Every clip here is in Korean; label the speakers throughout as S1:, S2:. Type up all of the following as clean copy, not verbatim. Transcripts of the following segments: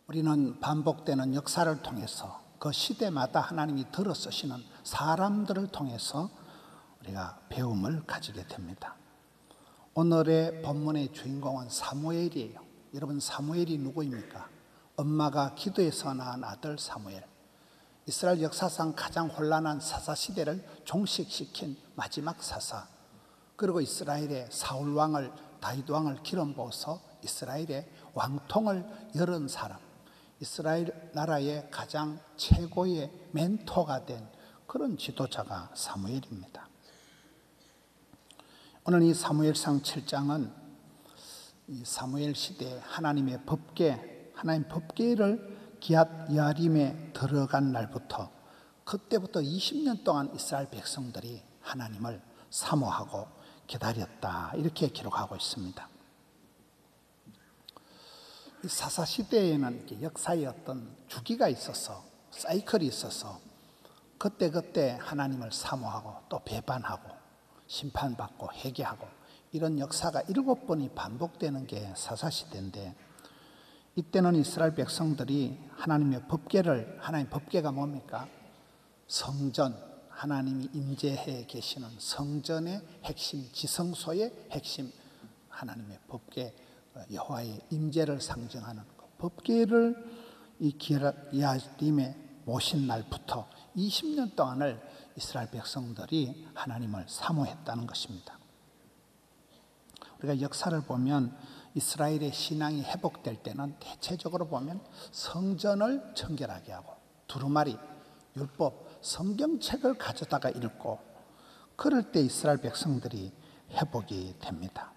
S1: 우리는 반복되는 역사를 통해서 그 시대마다 하나님이 들어 쓰시는 사람들을 통해서 우리가 배움을 가지게 됩니다. 오늘의 본문의 주인공은 사무엘이에요. 여러분, 사무엘이 누구입니까? 엄마가 기도해서 낳은 아들 사무엘. 이스라엘 역사상 가장 혼란한 사사시대를 종식시킨 마지막 사사. 그리고 이스라엘의 사울왕을, 다윗왕을 기름 부어서 이스라엘의 왕통을 열은 사람, 이스라엘 나라의 가장 최고의 멘토가 된 그런 지도자가 사무엘입니다. 오늘 이 사무엘상 7장은 이 사무엘 시대 하나님의 법궤, 하나님 법궤를 기얏 여아림에 들어간 날부터, 그때부터 20년 동안 이스라엘 백성들이 하나님을 사모하고 기다렸다, 이렇게 기록하고 있습니다. 이 사사시대에는 역사의 어떤 주기가 있어서, 사이클이 있어서 그때 하나님을 사모하고 또 배반하고 심판받고 회개하고 이런 역사가 7번이 반복되는 게 사사시대인데, 이때는 이스라엘 백성들이 하나님의 법궤를, 하나님의 법궤가 뭡니까? 성전, 하나님이 임재해 계시는 성전의 핵심, 지성소의 핵심, 하나님의 법궤, 여호와의 임재를 상징하는 법궤를 이 기얏 여아림에 모신 날부터 20년 동안을 이스라엘 백성들이 하나님을 사모했다는 것입니다. 우리가 역사를 보면 이스라엘의 신앙이 회복될 때는 대체적으로 보면 성전을 청결하게 하고 두루마리, 율법, 성경책을 가져다가 읽고, 그럴 때 이스라엘 백성들이 회복이 됩니다.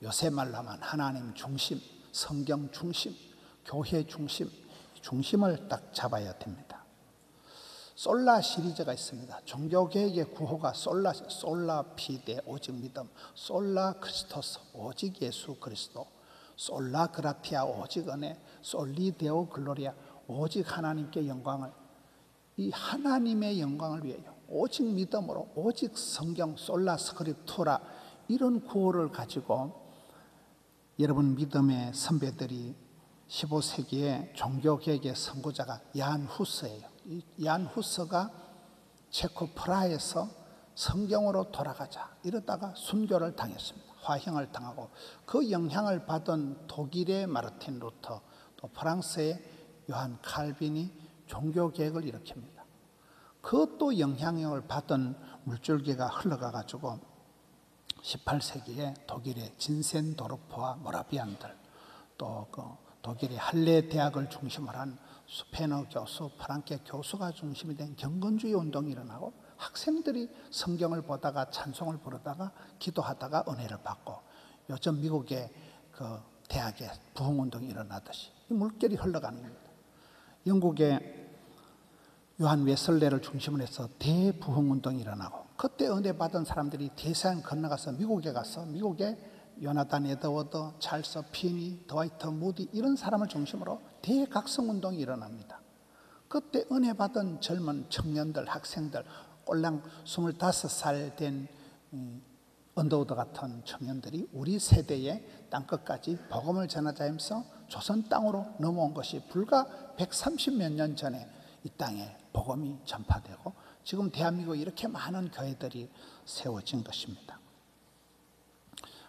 S1: 요새 말로 하면 하나님 중심, 성경 중심, 교회 중심, 중심을 딱 잡아야 됩니다. 솔라 시리즈가 있습니다. 종교개혁의 구호가 솔라 피데, 오직 믿음, 솔라 크리스토스, 오직 예수 그리스도, 솔라 그라티아, 오직 은혜, 솔리 데오 글로리아, 오직 하나님께 영광을, 이 하나님의 영광을 위하여 오직 믿음으로, 오직 성경, 솔라 스크립투라, 이런 구호를 가지고 여러분 믿음의 선배들이 15세기의 종교개혁의 선구자가 얀 후스예요. 얀 후스가 체코 프라하에서 성경으로 돌아가자 이러다가 순교를 당했습니다. 화형을 당하고, 그 영향을 받은 독일의 마르틴 루터, 또 프랑스의 요한 칼빈이 종교개혁을 일으킵니다. 그것도 영향력을 받은 물줄기가 흘러가가지고 18세기에 독일의 진센도르프와 모라비안들, 또 독일의 할레 대학을 중심으로 한 스페너 교수, 프랑케 교수가 중심이 된 경건주의 운동이 일어나고, 학생들이 성경을 보다가 찬송을 부르다가 기도하다가 은혜를 받고, 요즘 미국의 그 대학에 부흥운동이 일어나듯이 이 물결이 흘러가는 겁니다. 영국의 요한 웨슬레를 중심으로 해서 대부흥운동이 일어나고, 그때 은혜 받은 사람들이 대서양 건너가서 미국에 가서 미국의 요나단 에드워드, 찰스 피니, 드와이트 무디, 이런 사람을 중심으로 대각성운동이 일어납니다. 그때 은혜 받은 젊은 청년들, 학생들, 꼴랑 25살 된 언더우드 같은 청년들이 우리 세대의 땅끝까지 복음을 전하자 하면서 조선 땅으로 넘어온 것이 불과 130몇 년 전에 이 땅에 복음이 전파되고, 지금 대한민국에 이렇게 많은 교회들이 세워진 것입니다.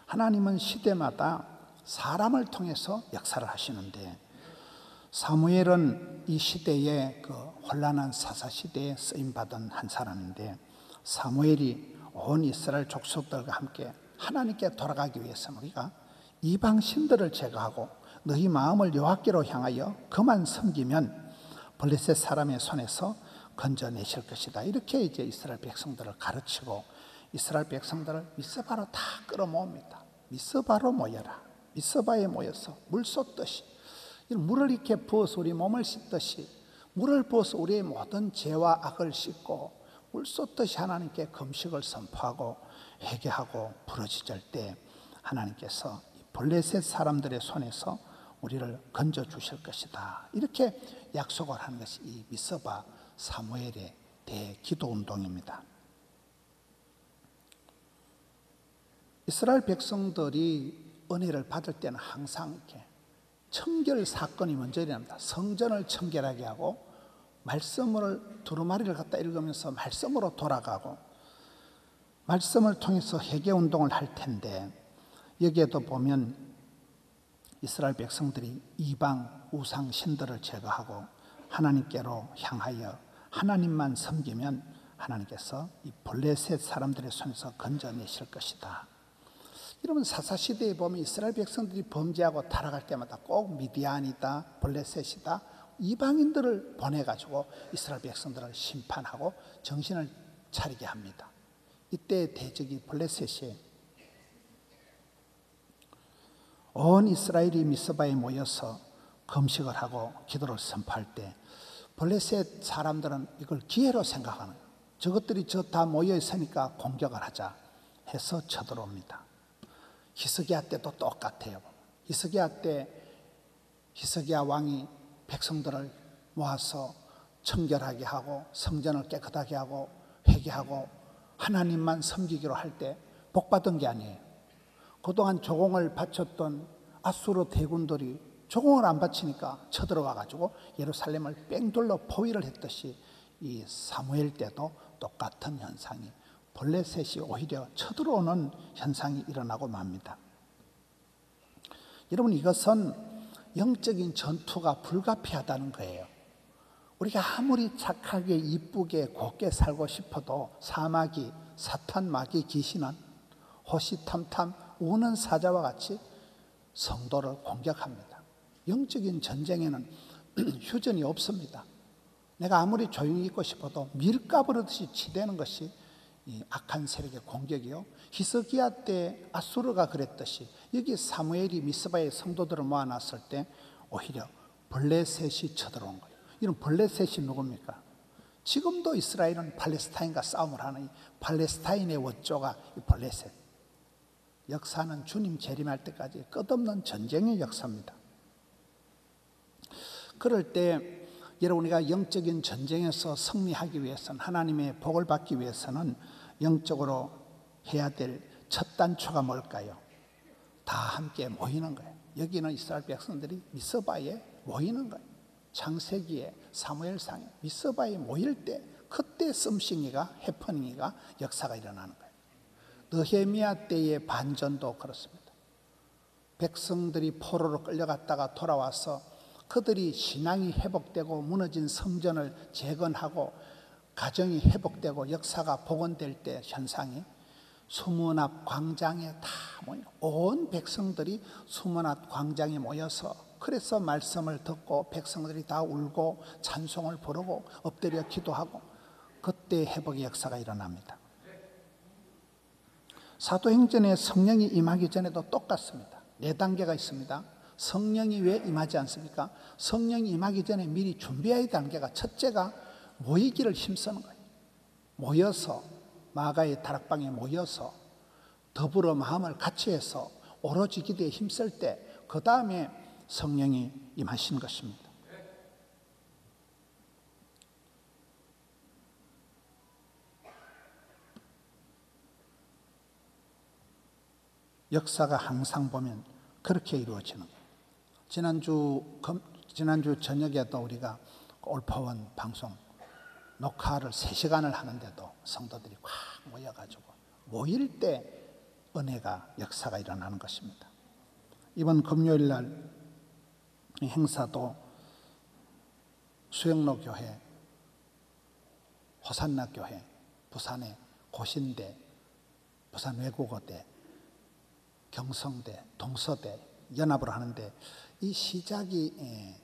S1: 하나님은 시대마다 사람을 통해서 역사를 하시는데, 사무엘은 이 시대의 그 혼란한 사사시대에 쓰임받은 한 사람인데, 사무엘이 온 이스라엘 족속들과 함께 하나님께 돌아가기 위해서는 우리가 이방 신들을 제거하고 너희 마음을 여호와께로 향하여 그만 섬기면 블레셋 사람의 손에서 건져내실 것이다, 이렇게 이제 이스라엘 백성들을 가르치고, 이스라엘 백성들을 미스바로 다 끌어모읍니다. 미스바로 모여라. 미스바에 모여서 물 쏟듯이, 물을 이렇게 부어서 우리 몸을 씻듯이, 물을 부어서 우리의 모든 죄와 악을 씻고 물 쏟듯이 하나님께 금식을 선포하고 회개하고 부르짖을 때 하나님께서 블레셋 사람들의 손에서 우리를 건져 주실 것이다, 이렇게 약속을 하는 것이 이 미스바 사무엘의 대기도 운동입니다. 이스라엘 백성들이 은혜를 받을 때는 항상 이렇게 청결 사건이 먼저 일어납니다. 성전을 청결하게 하고 말씀을 두루마리를 갖다 읽으면서 말씀으로 돌아가고 말씀을 통해서 회개운동을 할 텐데, 여기에도 보면 이스라엘 백성들이 이방 우상 신들을 제거하고 하나님께로 향하여 하나님만 섬기면 하나님께서 이 블레셋 사람들의 손에서 건져내실 것이다. 여러분, 사사시대에 보면 이스라엘 백성들이 범죄하고 타락할 때마다 꼭 미디안이다, 블레셋이다, 이방인들을 보내가지고 이스라엘 백성들을 심판하고 정신을 차리게 합니다. 이때 대적이 블레셋이 온 이스라엘이 미스바에 모여서 금식을 하고 기도를 선포할 때 블레셋 사람들은 이걸 기회로 생각하는 거예요. 저것들이 저 다 모여 있으니까 공격을 하자 해서 쳐들어옵니다. 히스기야 때도 똑같아요. 히스기야 때 히스기야 왕이 백성들을 모아서 청결하게 하고 성전을 깨끗하게 하고 회개하고 하나님만 섬기기로 할 때 복받은 게 아니에요. 그동안 조공을 바쳤던 아수르 대군들이 조공을 안 바치니까 쳐들어와 가지고 예루살렘을 뺑돌로 포위를 했듯이 이 사무엘 때도 똑같은 현상이, 블레셋이 오히려 쳐들어오는 현상이 일어나고 맙니다. 여러분, 이것은 영적인 전투가 불가피하다는 거예요. 우리가 아무리 착하게 이쁘게 곱게 살고 싶어도 사마귀, 사탄, 마귀, 귀신은 호시탐탐 우는 사자와 같이 성도를 공격합니다. 영적인 전쟁에는 휴전이 없습니다. 내가 아무리 조용히 있고 싶어도 밀가부르듯이 치대는 것이 이 악한 세력의 공격이요, 히스기야 때 아수르가 그랬듯이 여기 사무엘이 미스바의 성도들을 모아놨을 때 오히려 블레셋이 쳐들어온 거예요. 이런 블레셋이 누굽니까? 지금도 이스라엘은 팔레스타인과 싸움을 하는 이 팔레스타인의 원조가 이 블레셋. 역사는 주님 재림할 때까지 끝없는 전쟁의 역사입니다. 그럴 때 여러분, 우리가 영적인 전쟁에서 승리하기 위해서는, 하나님의 복을 받기 위해서는 영적으로 해야 될 첫 단초가 뭘까요? 다 함께 모이는 거예요. 여기는 이스라엘 백성들이 미스바에 모이는 거예요. 창세기에 사무엘상에 미스바에 모일 때 그때 썸씽이가 해퍼닝이가 역사가 일어나는 거예요. 느헤미야 때의 반전도 그렇습니다. 백성들이 포로로 끌려갔다가 돌아와서 그들이 신앙이 회복되고 무너진 성전을 재건하고 가정이 회복되고 역사가 복원될 때 현상이 수문 앞 광장에 다 모여, 온 백성들이 수문 앞 광장에 모여서, 그래서 말씀을 듣고 백성들이 다 울고 찬송을 부르고 엎드려 기도하고 그때 회복의 역사가 일어납니다. 사도행전에 성령이 임하기 전에도 똑같습니다. 4단계가 있습니다. 성령이 왜 임하지 않습니까? 성령이 임하기 전에 미리 준비해야 할 단계가, 첫째가 모이기를 힘쓰는 거예요. 모여서 마가의 다락방에 모여서 더불어 마음을 같이 해서 오로지 기도에 힘쓸 때 그 다음에 성령이 임하신 것입니다. 역사가 항상 보면 그렇게 이루어지는 거예요. 지난주 저녁에도 우리가 올파원 방송 녹화를 3시간을 하는데도 성도들이 꽉 모여가지고 모일 때 은혜가, 역사가 일어나는 것입니다. 이번 금요일 날 행사도 수영로 교회, 호산나 교회, 부산의 고신대, 부산 외국어대, 경성대, 동서대 연합으로 하는데, 이 시작이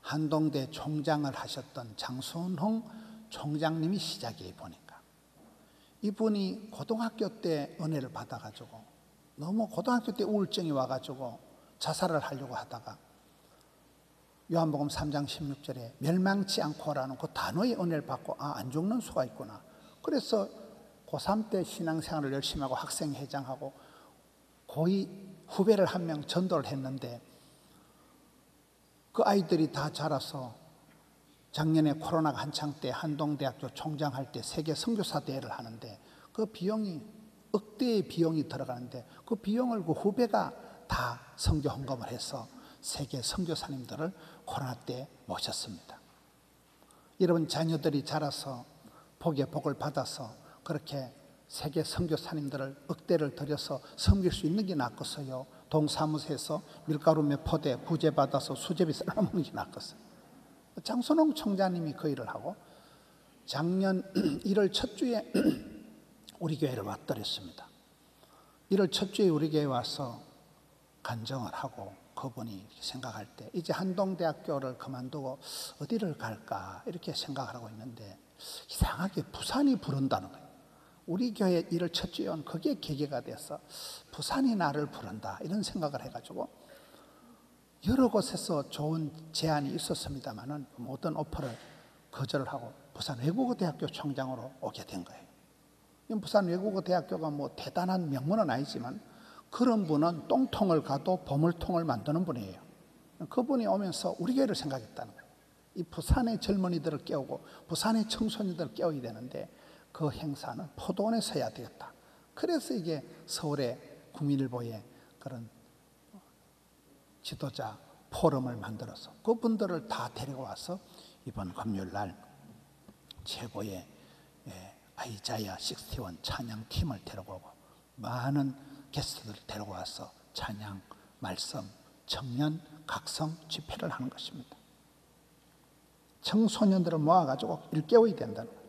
S1: 한동대 총장을 하셨던 장순홍 총장님이 시작이에요. 보니까 이분이 고등학교 때 은혜를 받아가지고 너무 고등학교 때 우울증이 와가지고 자살을 하려고 하다가 요한복음 3장 16절에 멸망치 않고라는 그 단어의 은혜를 받고, 안 죽는 수가 있구나. 그래서 고3 때 신앙생활을 열심히 하고 학생회장하고 고이 후배를 한 명 전도를 했는데, 그 아이들이 다 자라서 작년에 코로나가 한창 때 한동대학교 총장할 때 세계 선교사 대회를 하는데, 그 비용이 억대의 비용이 들어가는데 그 비용을 그 후배가 다 선교 헌금을 해서 세계 선교사님들을 코로나 때 모셨습니다. 여러분 자녀들이 자라서 복의 복을 받아서 그렇게 세계 선교사님들을 억대를 들여서 섬길 수 있는 게 낫겠어요? 동사무소에서 밀가루 몇 포대 구제받아서 수제비 썰어먹는 게 낫겠어요? 장선홍 총장님이 그 일을 하고 작년 1월 첫 주에 우리 교회를 왔더랬습니다. 1월 첫 주에 우리 교회에 와서 간증을 하고 그분이 생각할 때 이제 한동대학교를 그만두고 어디를 갈까 이렇게 생각을 하고 있는데 이상하게 부산이 부른다는 거예요. 우리 교회 1월 첫 주에 온 그게 계기가 돼서 부산이 나를 부른다 이런 생각을 해가지고 여러 곳에서 좋은 제안이 있었습니다마는 모든 오퍼를 거절을 하고 부산 외국어대학교 총장으로 오게 된 거예요. 부산 외국어대학교가 뭐 대단한 명문은 아니지만 그런 분은 똥통을 가도 보물통을 만드는 분이에요. 그분이 오면서 우리 교회를 생각했다는 거예요. 이 부산의 젊은이들을 깨우고 부산의 청소년들을 깨워야 되는데 그 행사는 포도원에서 해야 되겠다. 그래서 이게 서울의 국민일보에 그런 지도자 포럼을 만들어서 그분들을 다 데리고 와서 이번 금요일 날 최고의 아이자야 61 찬양팀을 데리고 오고 많은 게스트들을 데리고 와서 찬양, 말씀, 청년, 각성 집회를 하는 것입니다. 청소년들을 모아가지고 일깨워야 된다는 거예요.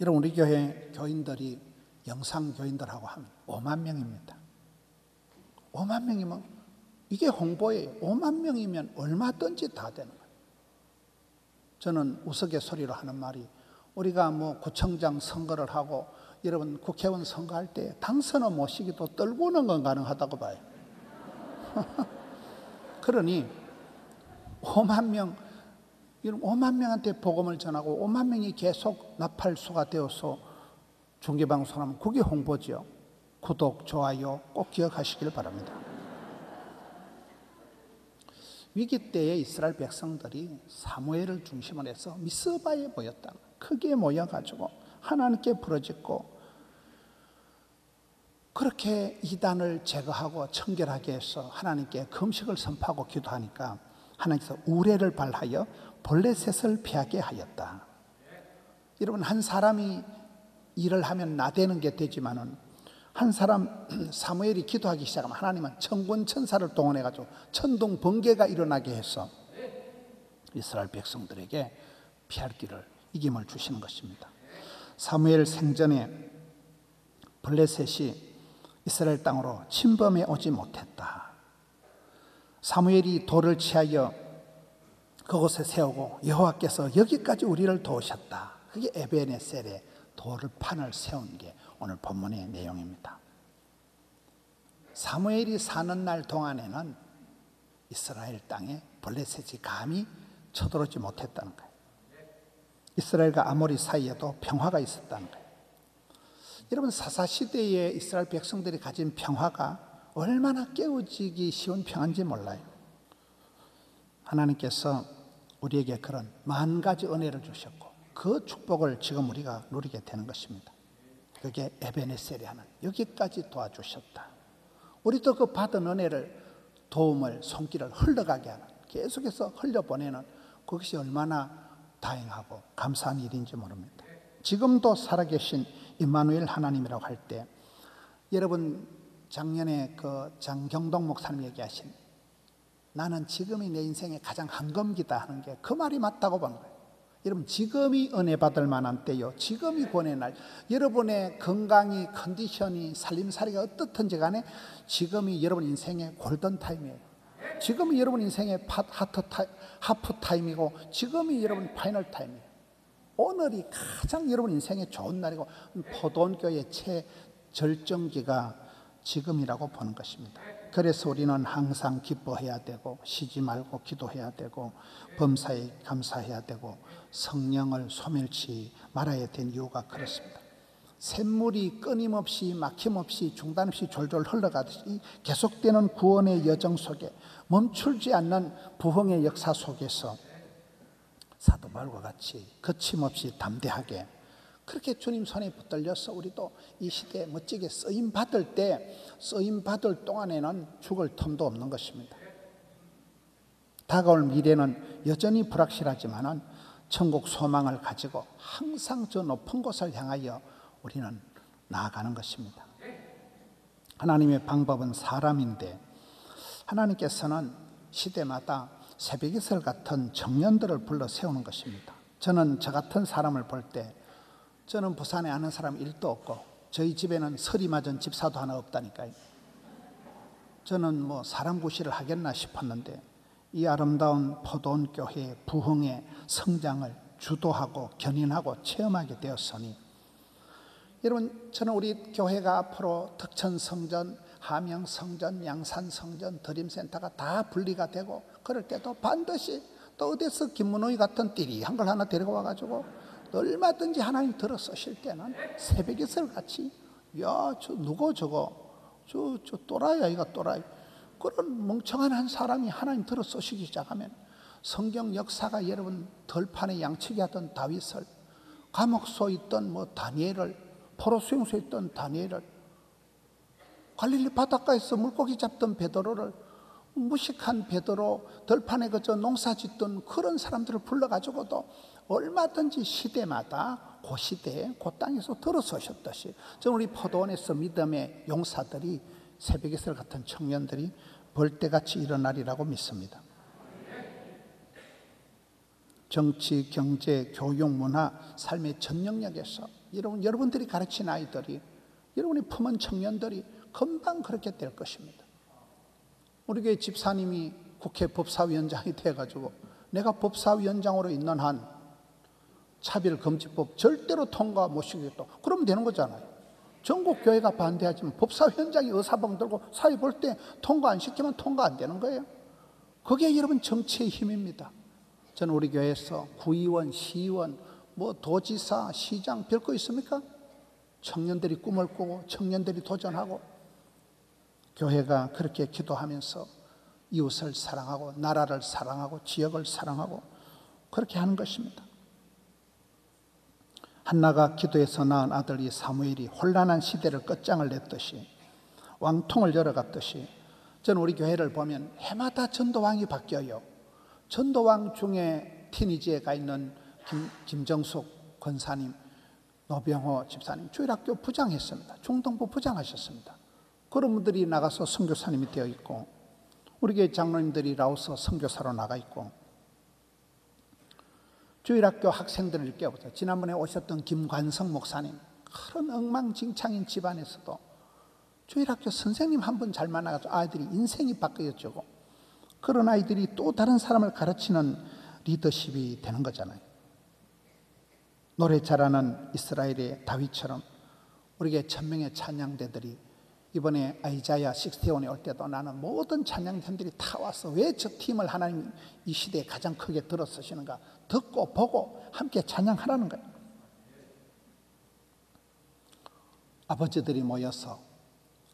S1: 여러분 우리 교회 교인들이 영상교인들하고 하면 5만 명입니다. 5만 명이면 이게 홍보예요. 5만 명이면 얼마든지 다 되는 거예요. 저는 우스갯소리로 하는 말이 우리가 뭐 구청장 선거를 하고 여러분 국회의원 선거할 때 당선은 모시기도 떨구는 건 가능하다고 봐요. 그러니 5만 명, 5만 명한테 복음을 전하고 5만 명이 계속 나팔수가 되어서 중계방송하면 그게 홍보죠. 구독, 좋아요 꼭 기억하시길 바랍니다. 위기 때에 이스라엘 백성들이 사무엘을 중심으로 해서 미스바에 모였다. 크게 모여가지고 하나님께 부르짖고 그렇게 이단을 제거하고 청결하게 해서 하나님께 금식을 선포하고 기도하니까 하나님께서 우레를 발하여 블레셋을 피하게 하였다. 여러분 한 사람이 일을 하면 나대는 게 되지만은 한 사람 사무엘이 기도하기 시작하면 하나님은 천군 천사를 동원해가지고 천둥 번개가 일어나게 해서 이스라엘 백성들에게 피할 길을 이김을 주시는 것입니다. 사무엘 생전에 블레셋이 이스라엘 땅으로 침범해 오지 못했다. 사무엘이 돌을 취하여 그곳에 세우고 여호와께서 여기까지 우리를 도우셨다. 그게 에베네셀에 돌을 판을 세운 게 오늘 본문의 내용입니다. 사무엘이 사는 날 동안에는 이스라엘 땅에 블레셋이 감히 쳐들어오지 못했다는 거예요. 이스라엘과 아모리 사이에도 평화가 있었다는 거예요. 여러분 사사시대에 이스라엘 백성들이 가진 평화가 얼마나 깨어지기 쉬운 평화인지 몰라요. 하나님께서 우리에게 그런 만 가지 은혜를 주셨고 그 축복을 지금 우리가 누리게 되는 것입니다. 그게 에베네셀이 하는 여기까지 도와주셨다. 우리도 그 받은 은혜를 도움을 손길을 흘러가게 하는 계속해서 흘려보내는 그것이 얼마나 다행하고 감사한 일인지 모릅니다. 지금도 살아계신 임마누엘 하나님이라고 할 때 여러분 작년에 그 장경동 목사님 얘기하신 나는 지금이 내 인생의 가장 한검기다 하는 게 그 말이 맞다고 보는 거예요. 여러분 지금이 은혜 받을 만한 때요. 지금이 구원의 날. 여러분의 건강이 컨디션이 살림살이가 어떻든지 간에 지금이 여러분 인생의 골든타임이에요. 지금이 여러분 인생의 하프타임이고 지금이 여러분 파이널타임이에요. 오늘이 가장 여러분 인생의 좋은 날이고 포도원교의 최절정기가 지금이라고 보는 것입니다. 그래서 우리는 항상 기뻐해야 되고 쉬지 말고 기도해야 되고 범사에 감사해야 되고 성령을 소멸치 말아야 된 이유가 그렇습니다. 샘물이 끊임없이 막힘없이 중단 없이 졸졸 흘러가듯이 계속되는 구원의 여정 속에 멈추지 않는 부흥의 역사 속에서 사도 바울과 같이 거침없이 담대하게 그렇게 주님 손에 붙들려서 우리도 이 시대에 멋지게 쓰임 받을 때 쓰임 받을 동안에는 죽을 틈도 없는 것입니다. 다가올 미래는 여전히 불확실하지만은 천국 소망을 가지고 항상 저 높은 곳을 향하여 우리는 나아가는 것입니다. 하나님의 방법은 사람인데 하나님께서는 시대마다 새벽이슬 같은 청년들을 불러 세우는 것입니다. 저는 저 같은 사람을 볼 때 저는 부산에 아는 사람 1도 없고 저희 집에는 설이 맞은 집사도 하나 없다니까요. 저는 뭐 사람 구실을 하겠나 싶었는데 이 아름다운 포도원 교회의 부흥의 성장을 주도하고 견인하고 체험하게 되었으니 여러분, 저는 우리 교회가 앞으로 덕천성전, 함영성전, 양산성전, 드림센터가 다 분리가 되고 그럴 때도 반드시 또 어디서 김문호이 같은 띠리한 걸 하나 데리고 와가지고 얼마든지 하나님 들어 쓰실 때는 새벽이슬 같이 야, 저 누구 저거 저 또라이야 이가 또라이 그런 멍청한 한 사람이 하나님 들어 쓰시기 시작하면 성경 역사가 여러분 들판에 양치기 하던 다윗을 감옥소에 있던 뭐 다니엘을 포로수용소에 있던 다니엘을 갈릴리 바닷가에서 물고기 잡던 베드로를 무식한 베드로 들판에 그저 농사 짓던 그런 사람들을 불러가지고도 얼마든지 시대마다 그 시대에 그 땅에서 들어서셨듯이 저는 우리 포도원에서 믿음의 용사들이 새벽이슬 같은 청년들이 벌떼같이 일어나리라고 믿습니다. 정치, 경제, 교육, 문화, 삶의 전 영역에서 여러분들이 가르친 아이들이 여러분이 품은 청년들이 금방 그렇게 될 것입니다. 우리 교회 집사님이 국회 법사위원장이 돼가지고 내가 법사위원장으로 있는 한 차별금지법 절대로 통과 못 시키겠다. 그러면 되는 거잖아요. 전국 교회가 반대하지만 법사위원장이 의사봉 들고 사회 볼 때 통과 안 시키면 통과 안 되는 거예요. 그게 여러분 정치의 힘입니다. 저는 우리 교회에서 구의원, 시의원, 뭐 도지사, 시장 별거 있습니까? 청년들이 꿈을 꾸고 청년들이 도전하고 교회가 그렇게 기도하면서 이웃을 사랑하고 나라를 사랑하고 지역을 사랑하고 그렇게 하는 것입니다. 한나가 기도해서 낳은 아들이 사무엘이 혼란한 시대를 끝장을 냈듯이 왕통을 열어갔듯이 저는 우리 교회를 보면 해마다 전도왕이 바뀌어요. 전도왕 중에 티니지에 가 있는 김정숙 권사님, 노병호 집사님 주일학교 부장했습니다. 중등부 부장하셨습니다. 그런 분들이 나가서 선교사님이 되어 있고 우리 교회 장로님들이 라오스 선교사로 나가 있고 주일학교 학생들을 깨워서 지난번에 오셨던 김관성 목사님 그런 엉망진창인 집안에서도 주일학교 선생님 한 분 잘 만나가지고 아이들이 인생이 바뀌어지고 그런 아이들이 또 다른 사람을 가르치는 리더십이 되는 거잖아요. 노래 잘하는 이스라엘의 다윗처럼 우리에게 1000명의 찬양대들이 이번에 아이자야 61에 올 때도 나는 모든 찬양팀들이 다 와서 왜 저 팀을 하나님 이 시대에 가장 크게 들어서시는가 듣고 보고 함께 찬양하라는 거예요. 아버지들이 모여서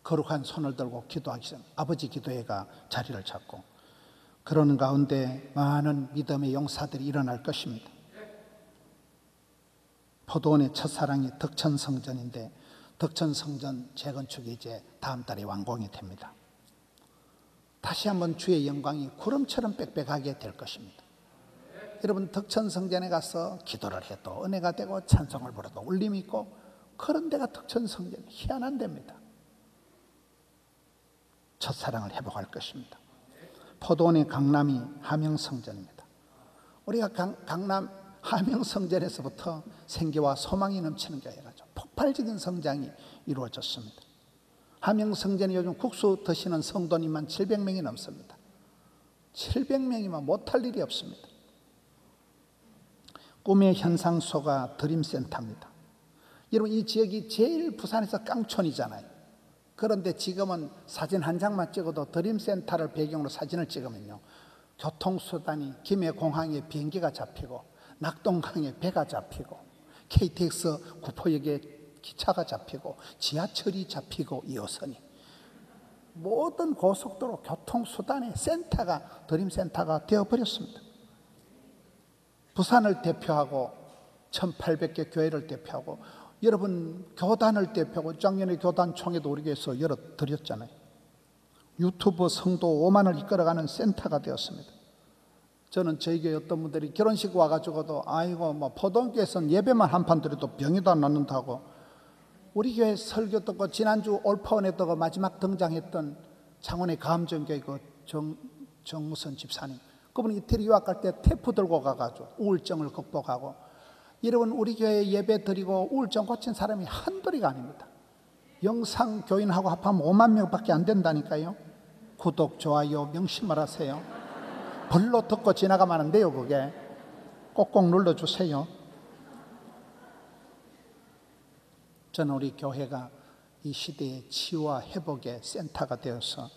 S1: 거룩한 손을 들고 기도하기 전 아버지 기도회가 자리를 잡고 그러는 가운데 많은 믿음의 용사들이 일어날 것입니다. 포도원의 첫사랑이 덕천성전인데 덕천성전 재건축이 이제 다음 달에 완공이 됩니다. 다시 한번 주의 영광이 구름처럼 빽빽하게 될 것입니다. 여러분 덕천성전에 가서 기도를 해도 은혜가 되고 찬송을 부르도 울림이 있고 그런 데가 덕천성전 희한한 데입니다. 첫사랑을 회복할 것입니다. 포도원의 강남이 함영성전입니다. 우리가 강남 함영성전에서부터 생기와 소망이 넘치는 교회가 폭발적인 성장이 이루어졌습니다. 함영성전이 요즘 국수 드시는 성도님만 700명이 넘습니다. 700명이면 못할 일이 없습니다. 꿈의 현상소가 드림센터입니다. 여러분 이 지역이 제일 부산에서 깡촌이잖아요. 그런데 지금은 사진 한 장만 찍어도 드림센터를 배경으로 사진을 찍으면요 교통수단이 김해공항에 비행기가 잡히고 낙동강에 배가 잡히고 KTX 구포역에 기차가 잡히고 지하철이 잡히고 2호선이 모든 고속도로 교통수단의 센터가 드림센터가 되어버렸습니다. 부산을 대표하고 1800개 교회를 대표하고 여러분 교단을 대표하고 작년에 교단 총회도 우리 교회에서 열어드렸잖아요. 유튜브 성도 5만을 이끌어가는 센터가 되었습니다. 저는 저희 교회 어떤 분들이 결혼식 와가지고도 아이고 뭐 포동교에서는 예배만 한 판 드려도 병이도 안 낫는다고, 우리 교회 설교 듣고 지난주 올파원에 듣고 마지막 등장했던 창원의 감정교회 그 정무선 집사님, 그분이 이태리 유학 갈 때 테프 들고 가가지고 우울증을 극복하고, 여러분 우리 교회 예배 드리고 우울증 고친 사람이 한둘이가 아닙니다. 영상 교인하고 합하면 5만 명밖에 안 된다니까요. 구독, 좋아요 명심하세요. 벌로 듣고 지나가면 안 돼요. 그게 꼭꼭 눌러주세요. 저는 우리 교회가 이 시대의 치유와 회복의 센터가 되어서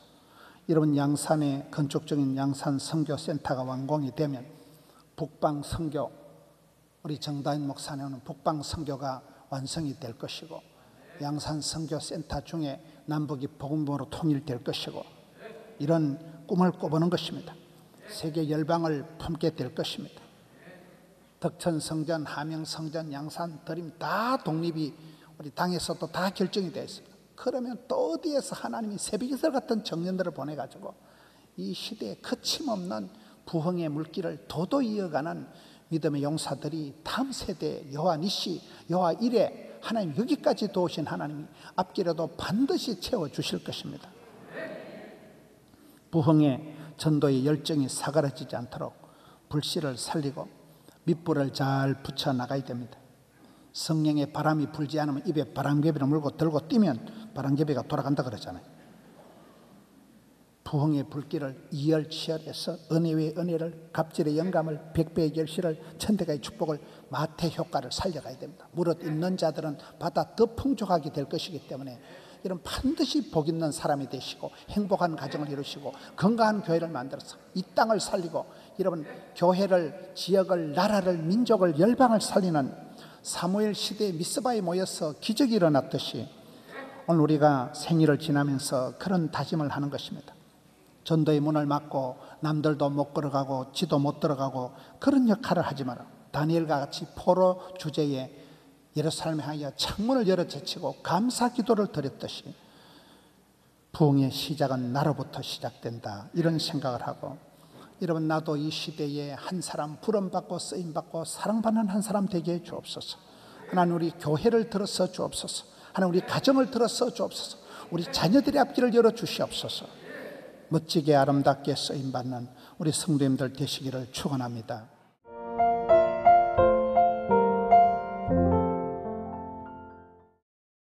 S1: 여러분 양산의 건축적인 양산 선교센터가 완공이 되면 북방 선교, 우리 정다인 목사님은 북방 선교가 완성이 될 것이고, 양산 선교센터 중에 남북이 복음으로 통일될 것이고, 이런 꿈을 꿔보는 것입니다. 세계 열방을 품게 될 것입니다. 덕천 성전, 함영 성전, 양산 드림 다 독립이 우리 당에서도 다 결정이 되어 있습니다. 그러면 또 어디에서 하나님이 새벽이슬 같은 청년들을 보내가지고 이 시대에 거침없는 부흥의 물길을 도도히 이어가는 믿음의 용사들이 다음 세대 여호와 니시, 여호와 이레, 하나님 여기까지 도우신 하나님이 앞길에도 반드시 채워주실 것입니다. 부흥의 전도의 열정이 사그라지지 않도록 불씨를 살리고 밑불을 잘 붙여나가야 됩니다. 성령의 바람이 불지 않으면 입에 바람개비를 물고 들고 뛰면 바람개비가 돌아간다 그러잖아요. 부흥의 불길을 이열치열해서 은혜 위에 은혜를, 갑질의 영감을, 백배의 결실을, 천대가의 축복을, 마태 효과를 살려가야 됩니다. 무릇 있는 자들은 받아 더 풍족하게 될 것이기 때문에 이런 반드시 복 있는 사람이 되시고 행복한 가정을 이루시고 건강한 교회를 만들어서 이 땅을 살리고, 여러분 교회를, 지역을, 나라를, 민족을, 열방을 살리는 사무엘 시대의 미스바에 모여서 기적이 일어났듯이 오늘 우리가 생일을 지나면서 그런 다짐을 하는 것입니다. 전도의 문을 막고 남들도 못 걸어가고 지도 못 들어가고 그런 역할을 하지 마라. 다니엘과 같이 포로 주제에 예루살렘에 향하여 창문을 열어 제치고 감사 기도를 드렸듯이 부흥의 시작은 나로부터 시작된다, 이런 생각을 하고, 여러분 나도 이 시대에 한 사람 부름받고 쓰임받고 사랑받는 한 사람 되게 해 주옵소서. 하나님 우리 교회를 들어서 주옵소서. 하나님 우리 가정을 들어서 주옵소서. 우리 자녀들의 앞길을 열어 주시옵소서. 멋지게 아름답게 쓰임받는 우리 성도님들 되시기를 축원합니다.